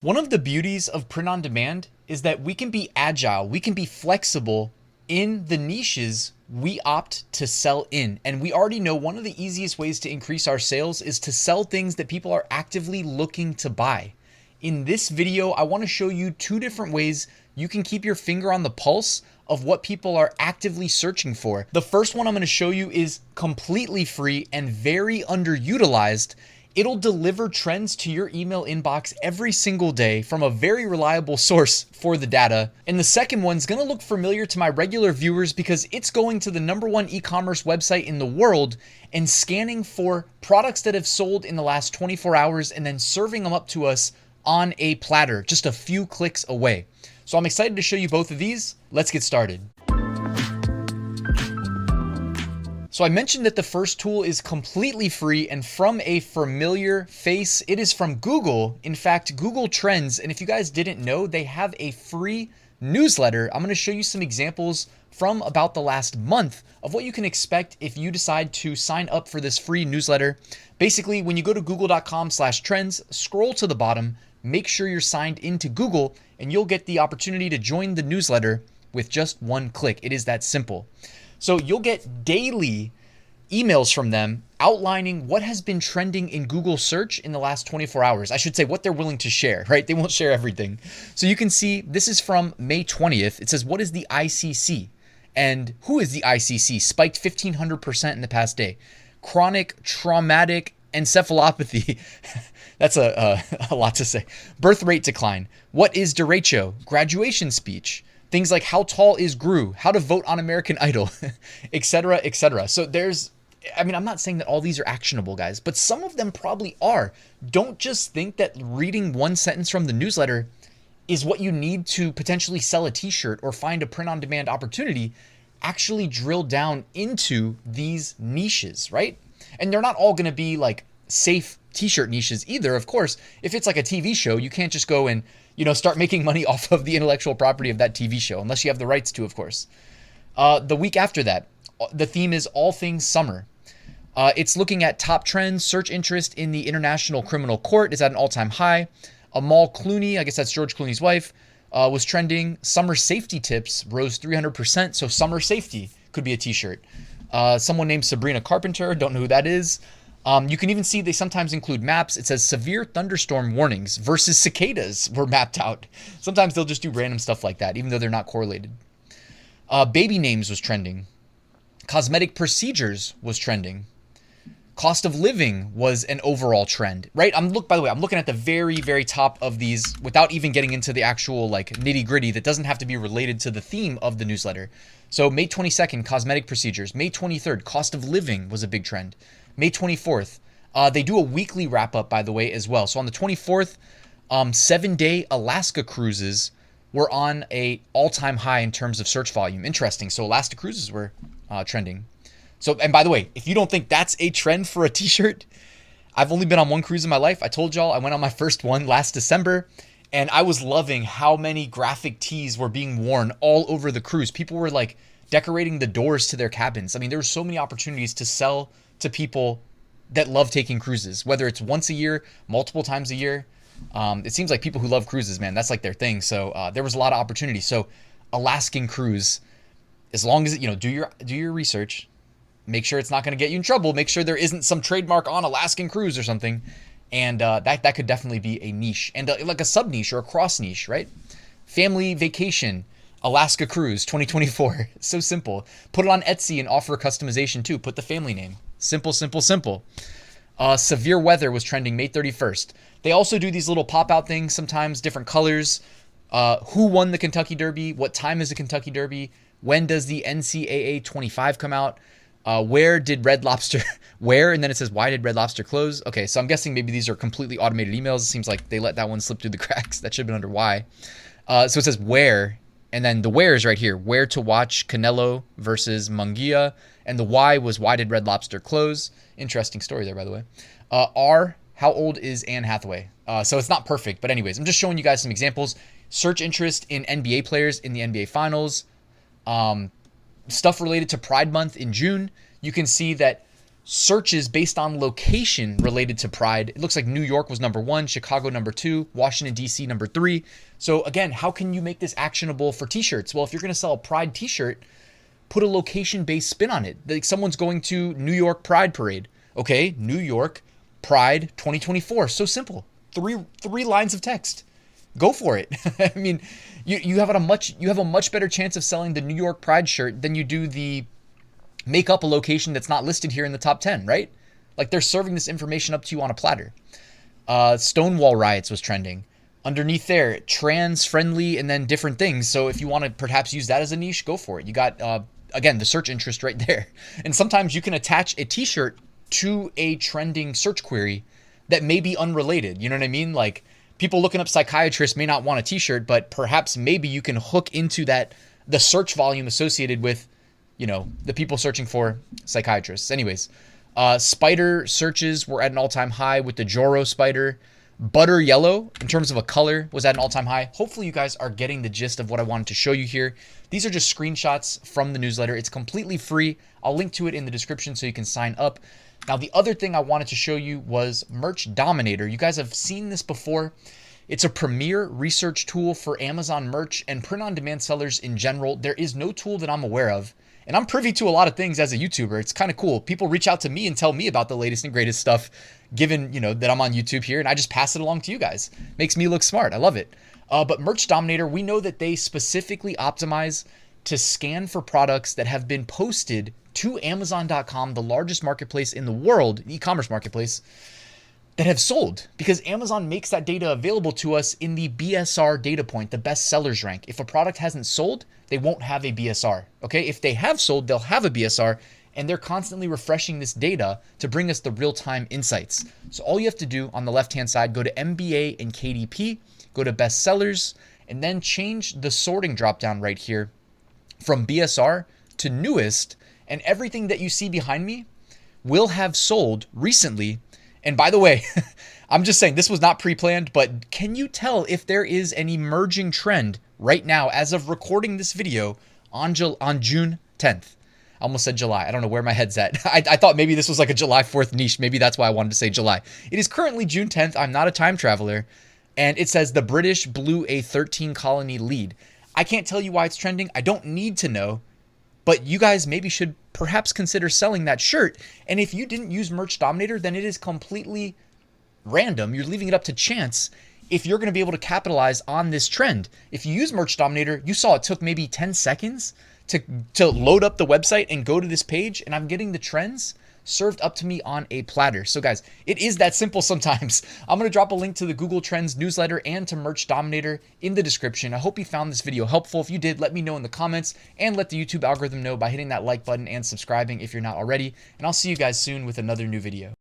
One of the beauties of print on demand is that we can be agile, we can be flexible in the niches we opt to sell in. And we already know one of the easiest ways to increase our sales is to sell things that people are actively looking to buy. In this video, I want to show you two different ways you can keep your finger on the pulse of what people are actively searching for. The first one I'm going to show you is completely free and very underutilized. It'll deliver trends to your email inbox every single day from a very reliable source for the data. And the second one's gonna look familiar to my regular viewers because it's going to the #1 e-commerce website in the world and scanning for products that have sold in the last 24 hours and then serving them up to us on a platter, just a few clicks away. So I'm excited to show you both of these. Let's get started. So I mentioned that the first tool is completely free and from a familiar face. It is from Google. In fact, Google Trends. And if you guys didn't know, they have a free newsletter. I'm going to show you some examples from about the last month of what you can expect if you decide to sign up for this free newsletter. Basically, when you go to google.com/trends, scroll to the bottom, make sure you're signed into Google, and you'll get the opportunity to join the newsletter with just one click. It is that simple. So you'll get daily emails from them outlining what has been trending in Google search in the last 24 hours. I should say what they're willing to share, right? They won't share everything. So you can see this is from May 20th. It says, what is the ICC? And who is the ICC? Spiked 1,500% in the past day. Chronic traumatic encephalopathy. That's a lot to say. Birth rate decline. What is derecho? Graduation speech. Things like how tall is Gru, how to vote on American Idol, etc., etc. So I'm not saying that all these are actionable, guys, but some of them probably are. Don't just think that reading one sentence from the newsletter is what you need to potentially sell a t-shirt or find a print-on-demand opportunity. Actually drill down into these niches, right? And they're not all going to be like safe t-shirt niches either. Of course, if it's like a TV show, you can't just go and start making money off of the intellectual property of that TV show, unless you have the rights to, of course. The week after that, the theme is all things summer. It's looking at top trends. Search interest in the International Criminal Court is at an all-time high. Amal Clooney, I guess that's George Clooney's wife, was trending. Summer safety tips rose 300%. So summer safety could be a t-shirt. Someone named Sabrina Carpenter, don't know who that is. You can even see they sometimes include maps. It says severe thunderstorm warnings versus cicadas were mapped out. Sometimes they'll just do random stuff like that, even though they're not correlated. Baby names was trending. Cosmetic procedures was trending. Cost of living was an overall trend, right? By the way, I'm looking at the very, very top of these without even getting into the actual like nitty gritty that doesn't have to be related to the theme of the newsletter. So May 22nd, cosmetic procedures. May 23rd, cost of living was a big trend. May 24th, they do a weekly wrap up, by the way, as well. So on the 24th, 7-day Alaska cruises were on a all-time high in terms of search volume. Interesting. So Alaska cruises were trending. So, and by the way, if you don't think that's a trend for a t-shirt, I've only been on one cruise in my life. I told y'all I went on my first one last December, and I was loving how many graphic tees were being worn all over the cruise. People were like decorating the doors to their cabins. I mean, there were so many opportunities to sell to people that love taking cruises, whether it's once a year, multiple times a year. It seems like people who love cruises, man, that's like their thing. So there was a lot of opportunity. So Alaskan cruise, as long as, do your research, make sure it's not going to get you in trouble. Make sure there isn't some trademark on Alaskan cruise or something. And that could definitely be a niche and like a sub niche or a cross niche, right? Family vacation, Alaska cruise 2024. So simple. Put it on Etsy and offer customization too. Put the family name. Simple, simple, simple. Severe weather was trending May 31st. They also do these little pop-out things, sometimes different colors. Who won the Kentucky Derby? What time is the Kentucky Derby? When does the NCAA 25 come out? Where did Red Lobster, and then it says, why did Red Lobster close? Okay, so I'm guessing maybe these are completely automated emails. It seems like they let that one slip through the cracks. That should have been under why. So it says where, and then the where is right here. Where to watch Canelo versus Munguia. And the why was why did Red Lobster close? Interesting story there, by the way. How old is Anne Hathaway? So it's not perfect, but anyways, I'm just showing you guys some examples. Search interest in NBA players in the NBA Finals. Stuff related to Pride Month in June. You can see that searches based on location related to Pride. It looks like New York was number 1, Chicago number 2, Washington, D.C. number 3. So again, how can you make this actionable for t-shirts? Well, if you're going to sell a Pride t-shirt, put a location-based spin on it. Like someone's going to New York Pride Parade. Okay, New York Pride 2024. So simple. Three lines of text. Go for it. I mean, you have a much better chance of selling the New York Pride shirt than you do the make up a location that's not listed here in the top 10, right? Like they're serving this information up to you on a platter. Stonewall riots was trending. Underneath there, trans friendly and then different things. So if you want to perhaps use that as a niche, go for it. You got, again, the search interest right there. And sometimes you can attach a t-shirt to a trending search query that may be unrelated. You know what I mean? Like people looking up psychiatrists may not want a t-shirt, but perhaps maybe you can hook into that, the search volume associated with, you know, the people searching for psychiatrists. Anyways, spider searches were at an all-time high with the Joro spider. Butter yellow, in terms of a color, was at an all-time high. Hopefully you guys are getting the gist of what I wanted to show you here. These are just screenshots from the newsletter. It's completely free. I'll link to it in the description so you can sign up. Now, the other thing I wanted to show you was Merch Dominator. You guys have seen this before. It's a premier research tool for Amazon merch and print-on-demand sellers in general. There is no tool that I'm aware of. And I'm privy to a lot of things as a YouTuber. It's kind of cool. People reach out to me and tell me about the latest and greatest stuff, given, you know, that I'm on YouTube here, and I just pass it along to you guys. Makes me look smart. I love it. But Merch Dominator, we know that they specifically optimize to scan for products that have been posted to Amazon.com, the largest marketplace in the world, e-commerce marketplace, that have sold, because Amazon makes that data available to us in the BSR data point, the best sellers rank. If a product hasn't sold, they won't have a BSR. Okay, if they have sold, they'll have a BSR, and they're constantly refreshing this data to bring us the real-time insights. So all you have to do on the left-hand side, go to MBA and KDP, go to best sellers, and then change the sorting dropdown right here from BSR to newest, and everything that you see behind me will have sold recently. And by the way, I'm just saying this was not pre-planned, but can you tell if there is an emerging trend right now as of recording this video on June 10th? I almost said July. I don't know where my head's at. I thought maybe this was like a July 4th niche. Maybe that's why I wanted to say July. It is currently June 10th. I'm not a time traveler. And it says the British blew a 13 colony lead. I can't tell you why it's trending. I don't need to know. But you guys maybe should perhaps consider selling that shirt. And if you didn't use Merch Dominator, then it is completely random. You're leaving it up to chance if you're going to be able to capitalize on this trend. If you use Merch Dominator, you saw it took maybe 10 seconds to load up the website and go to this page, and I'm getting the trends served up to me on a platter. So guys, it is that simple sometimes. I'm going to drop a link to the Google Trends newsletter and to Merch Dominator in the description. I hope you found this video helpful. If you did, let me know in the comments, and let the YouTube algorithm know by hitting that like button and subscribing if you're not already. And I'll see you guys soon with another new video.